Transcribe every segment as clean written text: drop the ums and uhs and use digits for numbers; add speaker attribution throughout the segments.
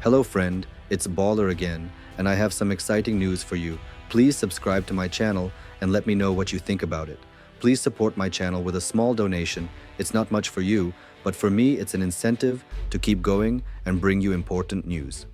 Speaker 1: Hello friend, it's BAWLER again, and I have some exciting news for you. Please subscribe to my channel and let me know what you think about it. Please support my channel with a small donation. It's not much for you, but for me it's an incentive to keep going and bring you important news.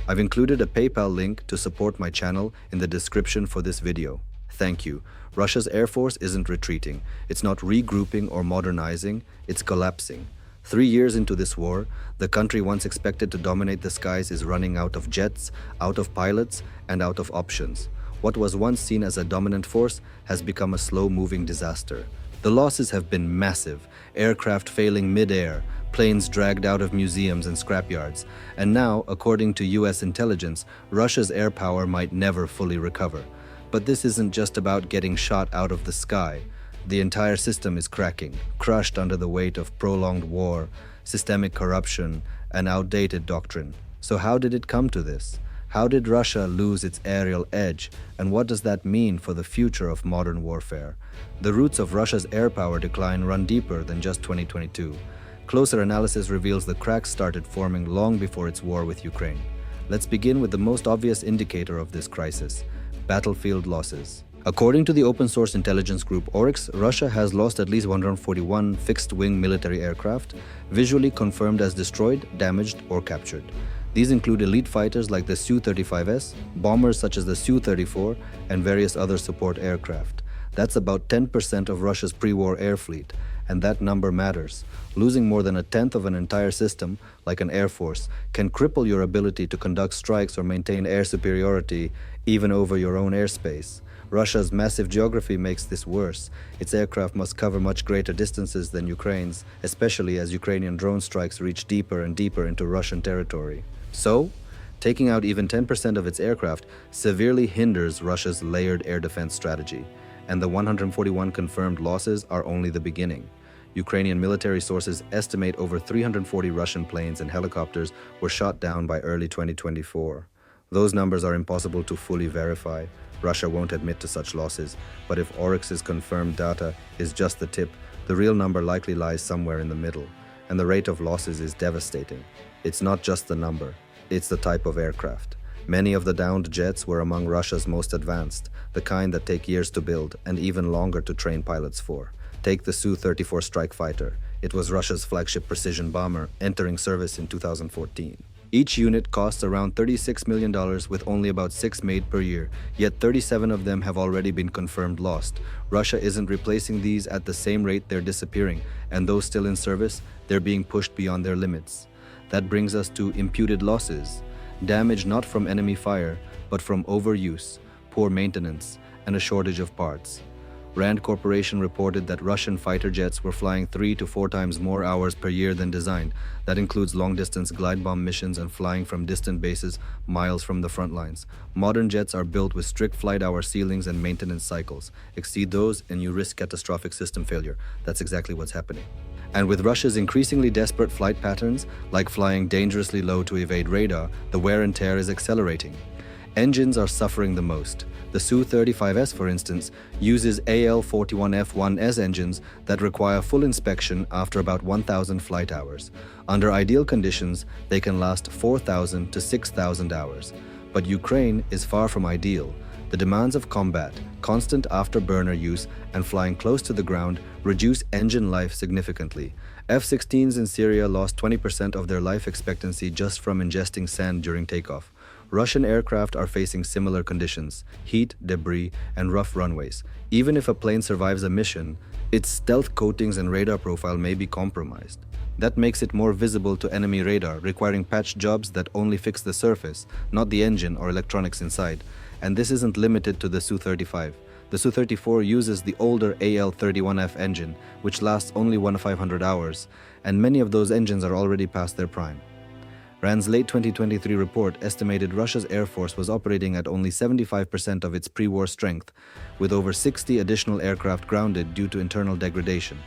Speaker 1: I've included a PayPal link to support my channel in the description for this video. Thank you. Russia's Air Force isn't retreating. It's not regrouping or modernizing, it's collapsing. 3 years into this war, the country once expected to dominate the skies is running out of jets, out of pilots, and out of options. What was once seen as a dominant force has become a slow-moving disaster. The losses have been massive, aircraft failing mid-air, planes dragged out of museums and scrapyards, and now, according to US intelligence, Russia's air power might never fully recover. But this isn't just about getting shot out of the sky. The entire system is cracking, crushed under the weight of prolonged war, systemic corruption, and outdated doctrine. So how did it come to this? How did Russia lose its aerial edge, and what does that mean for the future of modern warfare? The roots of Russia's air power decline run deeper than just 2022. Closer analysis reveals the cracks started forming long before its war with Ukraine. Let's begin with the most obvious indicator of this crisis: battlefield losses. According to the open-source intelligence group Oryx, Russia has lost at least 141 fixed-wing military aircraft, visually confirmed as destroyed, damaged, or captured. These include elite fighters like the Su-35S, bombers such as the Su-34, and various other support aircraft. That's about 10% of Russia's pre-war air fleet, and that number matters. Losing more than a tenth of an entire system, like an air force, can cripple your ability to conduct strikes or maintain air superiority, even over your own airspace. Russia's massive geography makes this worse. Its aircraft must cover much greater distances than Ukraine's, especially as Ukrainian drone strikes reach deeper and deeper into Russian territory. So, taking out even 10% of its aircraft severely hinders Russia's layered air defense strategy, and the 141 confirmed losses are only the beginning. Ukrainian military sources estimate over 340 Russian planes and helicopters were shot down by early 2024. Those numbers are impossible to fully verify. Russia won't admit to such losses, but if Oryx's confirmed data is just the tip, the real number likely lies somewhere in the middle, and the rate of losses is devastating. It's not just the number, it's the type of aircraft. Many of the downed jets were among Russia's most advanced, the kind that take years to build and even longer to train pilots for. Take the Su-34 strike fighter. It was Russia's flagship precision bomber, entering service in 2014. Each unit costs around $36 million with only about 6 made per year, yet 37 of them have already been confirmed lost. Russia isn't replacing these at the same rate they're disappearing, and those still in service, they're being pushed beyond their limits. That brings us to imputed losses. Damage not from enemy fire, but from overuse, poor maintenance, and a shortage of parts. Rand Corporation reported that Russian fighter jets were flying 3 to 4 times more hours per year than designed. That includes long-distance glide bomb missions and flying from distant bases miles from the front lines. Modern jets are built with strict flight hour ceilings and maintenance cycles. Exceed those and you risk catastrophic system failure. That's exactly what's happening. And with Russia's increasingly desperate flight patterns, like flying dangerously low to evade radar, the wear and tear is accelerating. Engines are suffering the most. The Su-35S, for instance, uses AL-41F1S engines that require full inspection after about 1,000 flight hours. Under ideal conditions, they can last 4,000 to 6,000 hours. But Ukraine is far from ideal. The demands of combat, constant afterburner use, and flying close to the ground reduce engine life significantly. F-16s in Syria lost 20% of their life expectancy just from ingesting sand during takeoff. Russian aircraft are facing similar conditions: heat, debris, and rough runways. Even if a plane survives a mission, its stealth coatings and radar profile may be compromised. That makes it more visible to enemy radar, requiring patch jobs that only fix the surface, not the engine or electronics inside. And this isn't limited to the Su-35. The Su-34 uses the older AL-31F engine, which lasts only 1,500 hours, and many of those engines are already past their prime. Rand's late 2023 report estimated Russia's Air Force was operating at only 75% of its pre-war strength, with over 60 additional aircraft grounded due to internal degradation.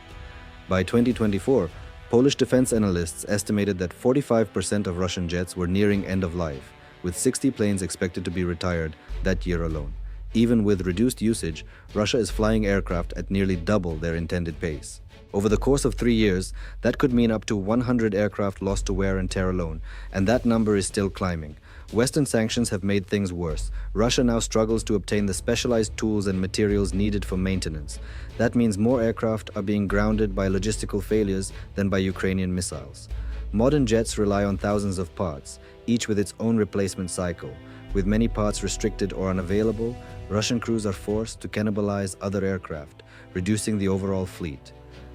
Speaker 1: By 2024, Polish defense analysts estimated that 45% of Russian jets were nearing end of life, with 60 planes expected to be retired that year alone. Even with reduced usage, Russia is flying aircraft at nearly double their intended pace. Over the course of 3 years, that could mean up to 100 aircraft lost to wear and tear alone, and that number is still climbing. Western sanctions have made things worse. Russia now struggles to obtain the specialized tools and materials needed for maintenance. That means more aircraft are being grounded by logistical failures than by Ukrainian missiles. Modern jets rely on thousands of parts, each with its own replacement cycle. With many parts restricted or unavailable, Russian crews are forced to cannibalize other aircraft, reducing the overall fleet.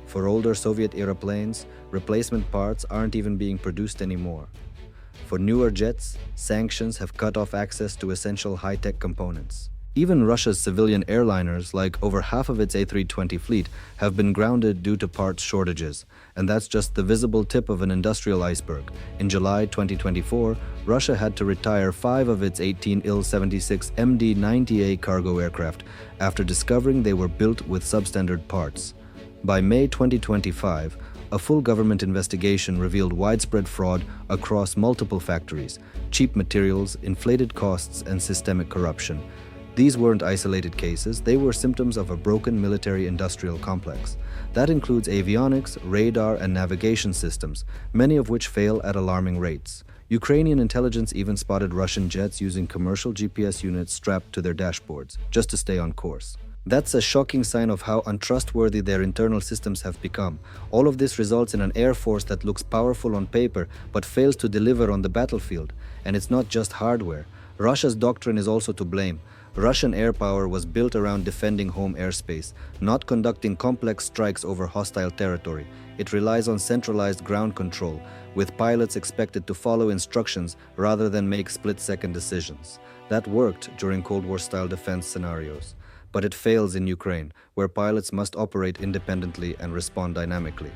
Speaker 1: For older Soviet-era planes, replacement parts aren't even being produced anymore. For newer jets, sanctions have cut off access to essential high-tech components. Even Russia's civilian airliners, like over half of its A320 fleet, have been grounded due to parts shortages. And that's just the visible tip of an industrial iceberg. In July 2024, Russia had to retire 5 of its 18 Il-76 MD-90A cargo aircraft after discovering they were built with substandard parts. By May 2025, a full government investigation revealed widespread fraud across multiple factories, cheap materials, inflated costs, and systemic corruption. These weren't isolated cases, they were symptoms of a broken military-industrial complex. That includes avionics, radar, and navigation systems, many of which fail at alarming rates. Ukrainian intelligence even spotted Russian jets using commercial GPS units strapped to their dashboards, just to stay on course. That's a shocking sign of how untrustworthy their internal systems have become. All of this results in an air force that looks powerful on paper but fails to deliver on the battlefield. And it's not just hardware. Russia's doctrine is also to blame. Russian air power was built around defending home airspace, not conducting complex strikes over hostile territory. It relies on centralized ground control, with pilots expected to follow instructions rather than make split-second decisions. That worked during Cold War-style defense scenarios. But it fails in Ukraine, where pilots must operate independently and respond dynamically.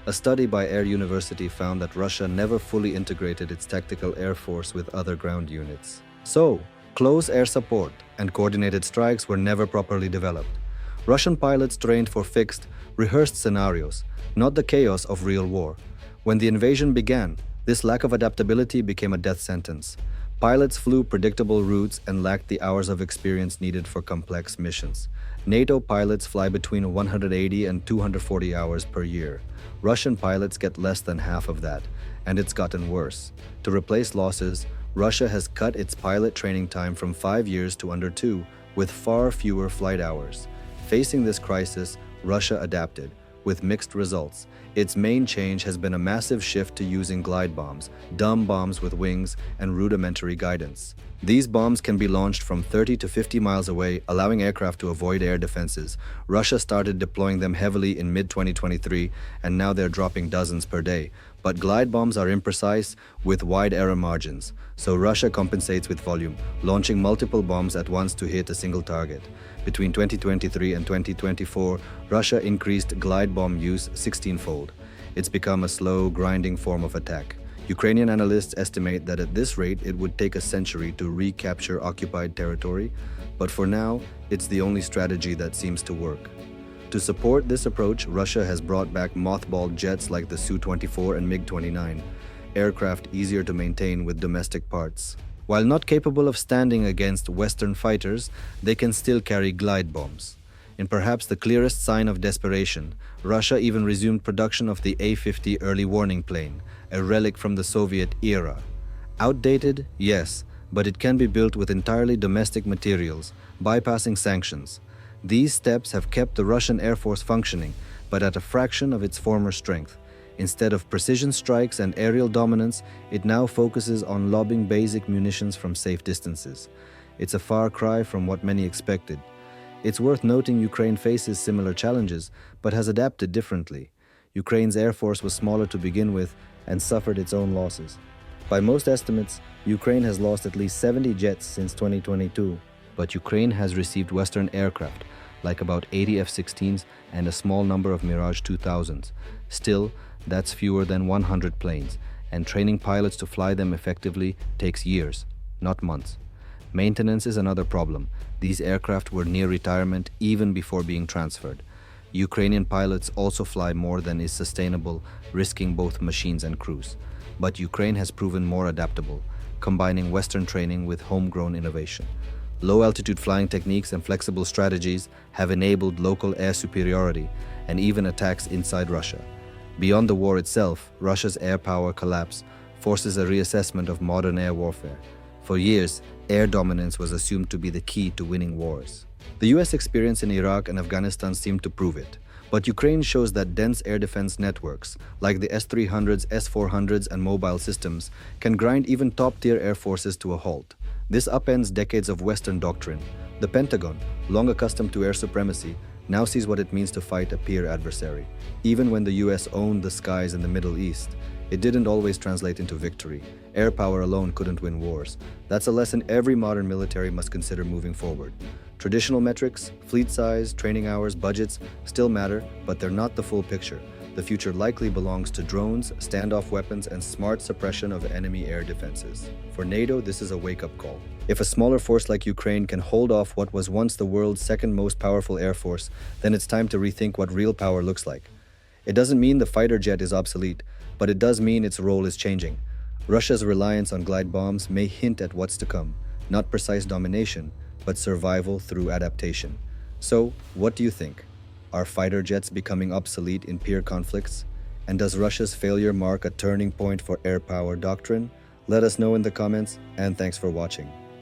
Speaker 1: A study by Air University found that Russia never fully integrated its tactical air force with other ground units. So, close air support and coordinated strikes were never properly developed. Russian pilots trained for fixed, rehearsed scenarios, not the chaos of real war. When the invasion began, this lack of adaptability became a death sentence. Pilots flew predictable routes and lacked the hours of experience needed for complex missions. NATO pilots fly between 180 and 240 hours per year. Russian pilots get less than half of that, and it's gotten worse. To replace losses, Russia has cut its pilot training time from 5 years to under 2, with far fewer flight hours. Facing this crisis, Russia adapted, with mixed results. Its main change has been a massive shift to using glide bombs, dumb bombs with wings, and rudimentary guidance. These bombs can be launched from 30 to 50 miles away, allowing aircraft to avoid air defenses. Russia started deploying them heavily in mid-2023, and now they're dropping dozens per day. But glide bombs are imprecise, with wide error margins, so Russia compensates with volume, launching multiple bombs at once to hit a single target. Between 2023 and 2024, Russia increased glide bomb use 16-fold. It's become a slow, grinding form of attack. Ukrainian analysts estimate that at this rate it would take a century to recapture occupied territory, but for now, it's the only strategy that seems to work. To support this approach, Russia has brought back mothballed jets like the Su-24 and MiG-29, aircraft easier to maintain with domestic parts. While not capable of standing against Western fighters, they can still carry glide bombs. In perhaps the clearest sign of desperation, Russia even resumed production of the A-50 early warning plane, a relic from the Soviet era. Outdated? Yes, but it can be built with entirely domestic materials, bypassing sanctions. These steps have kept the Russian Air Force functioning, but at a fraction of its former strength. Instead of precision strikes and aerial dominance, it now focuses on lobbing basic munitions from safe distances. It's a far cry from what many expected. It's worth noting Ukraine faces similar challenges, but has adapted differently. Ukraine's air force was smaller to begin with and suffered its own losses. By most estimates, Ukraine has lost at least 70 jets since 2022, but Ukraine has received Western aircraft, like about 80 F-16s and a small number of Mirage 2000s. Still, that's fewer than 100 planes, and training pilots to fly them effectively takes years, not months. Maintenance is another problem. These aircraft were near retirement even before being transferred. Ukrainian pilots also fly more than is sustainable, risking both machines and crews. But Ukraine has proven more adaptable, combining Western training with homegrown innovation. Low-altitude flying techniques and flexible strategies have enabled local air superiority and even attacks inside Russia. Beyond the war itself, Russia's air power collapse forces a reassessment of modern air warfare. For years, air dominance was assumed to be the key to winning wars. The US experience in Iraq and Afghanistan seemed to prove it. But Ukraine shows that dense air defense networks, like the S-300s, S-400s, and mobile systems, can grind even top-tier air forces to a halt. This upends decades of Western doctrine. The Pentagon, long accustomed to air supremacy, now sees what it means to fight a peer adversary. Even when the US owned the skies in the Middle East, it didn't always translate into victory. Air power alone couldn't win wars. That's a lesson every modern military must consider moving forward. Traditional metrics, fleet size, training hours, budgets still matter, but they're not the full picture. The future likely belongs to drones, standoff weapons, and smart suppression of enemy air defenses. For NATO, this is a wake-up call. If a smaller force like Ukraine can hold off what was once the world's second most powerful air force, then it's time to rethink what real power looks like. It doesn't mean the fighter jet is obsolete, but it does mean its role is changing. Russia's reliance on glide bombs may hint at what's to come, not precise domination, but survival through adaptation. So, what do you think? Are fighter jets becoming obsolete in peer conflicts? And does Russia's failure mark a turning point for air power doctrine? Let us know in the comments, and thanks for watching.